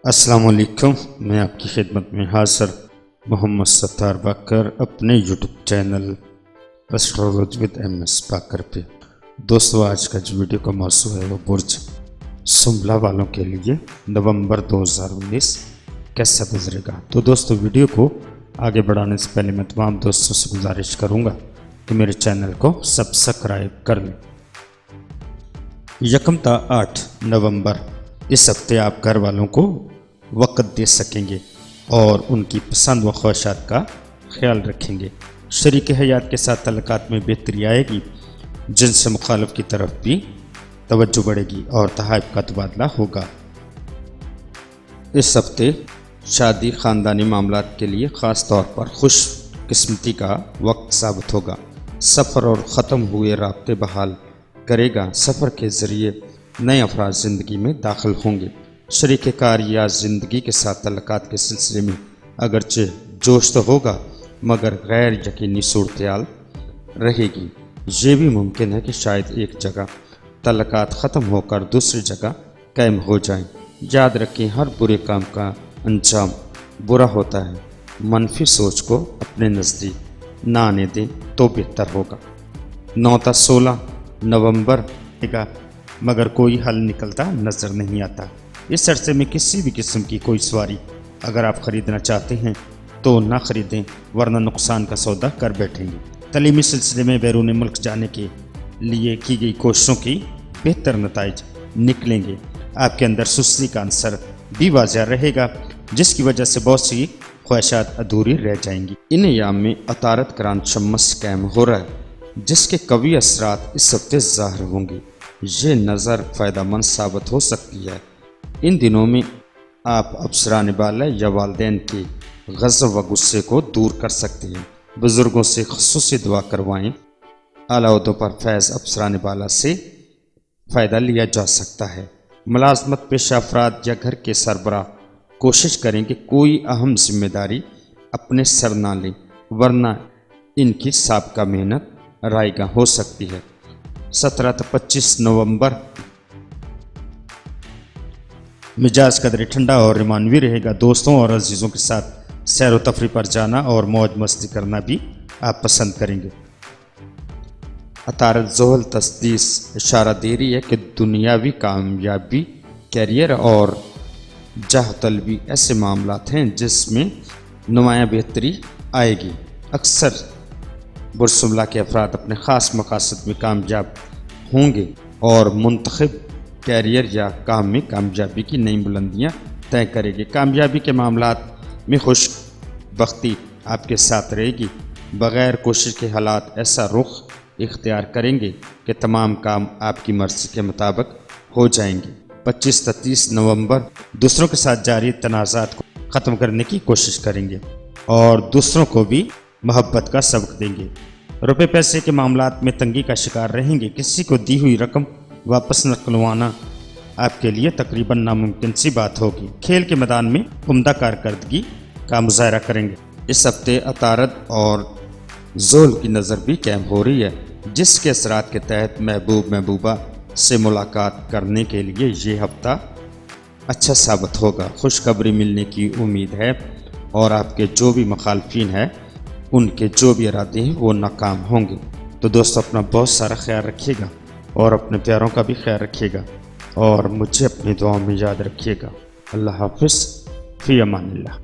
السلام علیکم، میں آپ کی خدمت میں حاضر محمد ستار باقر اپنے YouTube channel astrology with M S Baqir پہ۔ دوستو، آج کا جو ویڈیو کا موضوع ہے وہ برج سنبلہ والوں کے لیے نومبر 2019 کیسا گزرے گا۔ تو دوستو، ویڈیو کو آگے بڑھانے سے پہلے میں تمام دوستوں سے گزارش کروں گا کہ میرے چینل کو سبسکرائب کر لیں۔ 1 تا 8 نومبر اس ہفتے آپ گھر والوں کو وقت دے سکیں گے اور ان کی پسند و خواہشات کا خیال رکھیں گے۔ شریک حیات کے ساتھ تعلقات میں بہتری آئے گی، جن سے مخالف کی طرف بھی توجہ بڑھے گی اور تحائف کا تبادلہ ہوگا۔ اس ہفتے شادی خاندانی معاملات کے لیے خاص طور پر خوش قسمتی کا وقت ثابت ہوگا۔ سفر اور ختم ہوئے رابطے بحال کرے گا۔ سفر کے ذریعے نئے افراد زندگی میں داخل ہوں گے۔ شریک کار یا زندگی کے ساتھ تعلقات کے سلسلے میں اگرچہ جوش تو ہوگا، مگر غیر یقینی صورتحال رہے گی۔ یہ بھی ممکن ہے کہ شاید ایک جگہ تعلقات ختم ہو کر دوسری جگہ قائم ہو جائیں۔ یاد رکھیں، ہر برے کام کا انجام برا ہوتا ہے۔ منفی سوچ کو اپنے نزدیک نہ آنے دیں تو بہتر ہوگا۔ 9 تا 16 نومبر گا، مگر کوئی حل نکلتا نظر نہیں آتا۔ اس عرصے میں کسی بھی قسم کی کوئی سواری اگر آپ خریدنا چاہتے ہیں تو نہ خریدیں، ورنہ نقصان کا سودا کر بیٹھیں گے۔ تعلیمی سلسلے میں بیرون ملک جانے کے لیے کی گئی کوششوں کی بہتر نتائج نکلیں گے۔ آپ کے اندر سستی کا عنصر بھی واضح رہے گا، جس کی وجہ سے بہت سی خواہشات ادھوری رہ جائیں گی۔ ان ایام میں عطارد کران شمس قائم ہو رہا ہے، جس کے قوی اثرات اس ہفتے ظاہر ہوں گے۔ یہ نظر فائدہ مند ثابت ہو سکتی ہے۔ ان دنوں میں آپ افسران بالا یا والدین کے غضب و غصے کو دور کر سکتے ہیں۔ بزرگوں سے خصوصی دعا کروائیں۔ اعلیٰ عہدوں پر فیض افسران بالا سے فائدہ لیا جا سکتا ہے۔ ملازمت پیشہ افراد یا گھر کے سربراہ کوشش کریں کہ کوئی اہم ذمہ داری اپنے سر نہ لیں، ورنہ ان کی سابقہ محنت رائگاں ہو سکتی ہے۔ 17 تا 25 نومبر مزاج قدرے ٹھنڈا اور رومانوی رہے گا۔ دوستوں اور عزیزوں کے ساتھ سیر و تفریح پر جانا اور موج مستی کرنا بھی آپ پسند کریں گے۔ عطارد زحل تصدیس اشارہ دے رہی ہے کہ دنیاوی کامیابی، کیریئر اور جاہ طلبی ایسے معاملات ہیں جس میں نمایاں بہتری آئے گی۔ اکثر برج سنبلہ کے افراد اپنے خاص مقاصد میں کامیاب ہوں گے اور منتخب کیریئر یا کام میں کامیابی کی نئی بلندیاں طے کرے گی۔ کامیابی کے معاملات میں خوش بختی آپ کے ساتھ رہے گی۔ بغیر کوشش کے حالات ایسا رخ اختیار کریں گے کہ تمام کام آپ کی مرضی کے مطابق ہو جائیں گے۔ 25 تا 30 نومبر دوسروں کے ساتھ جاری تنازعات کو ختم کرنے کی کوشش کریں گے اور دوسروں کو بھی محبت کا سبق دیں گے۔ روپے پیسے کے معاملات میں تنگی کا شکار رہیں گے۔ کسی کو دی ہوئی رقم واپس نکلوانا آپ کے لیے تقریباً ناممکن سی بات ہوگی۔ کھیل کے میدان میں عمدہ کارکردگی کا مظاہرہ کریں گے۔ اس ہفتے عطارد اور زحل کی نظر بھی قائم ہو رہی ہے، جس کے اثرات کے تحت محبوبہ سے ملاقات کرنے کے لیے یہ ہفتہ اچھا ثابت ہوگا۔ خوشخبری ملنے کی امید ہے اور آپ کے جو بھی مخالفین ہیں، ان کے جو بھی ارادے ہیں وہ ناکام ہوں گے۔ تو دوستو، اپنا بہت سارا خیال رکھیے گا اور اپنے پیاروں کا بھی خیال رکھیے گا اور مجھے اپنی دعاؤں میں یاد رکھیے گا۔ اللہ حافظ، فی امان اللہ۔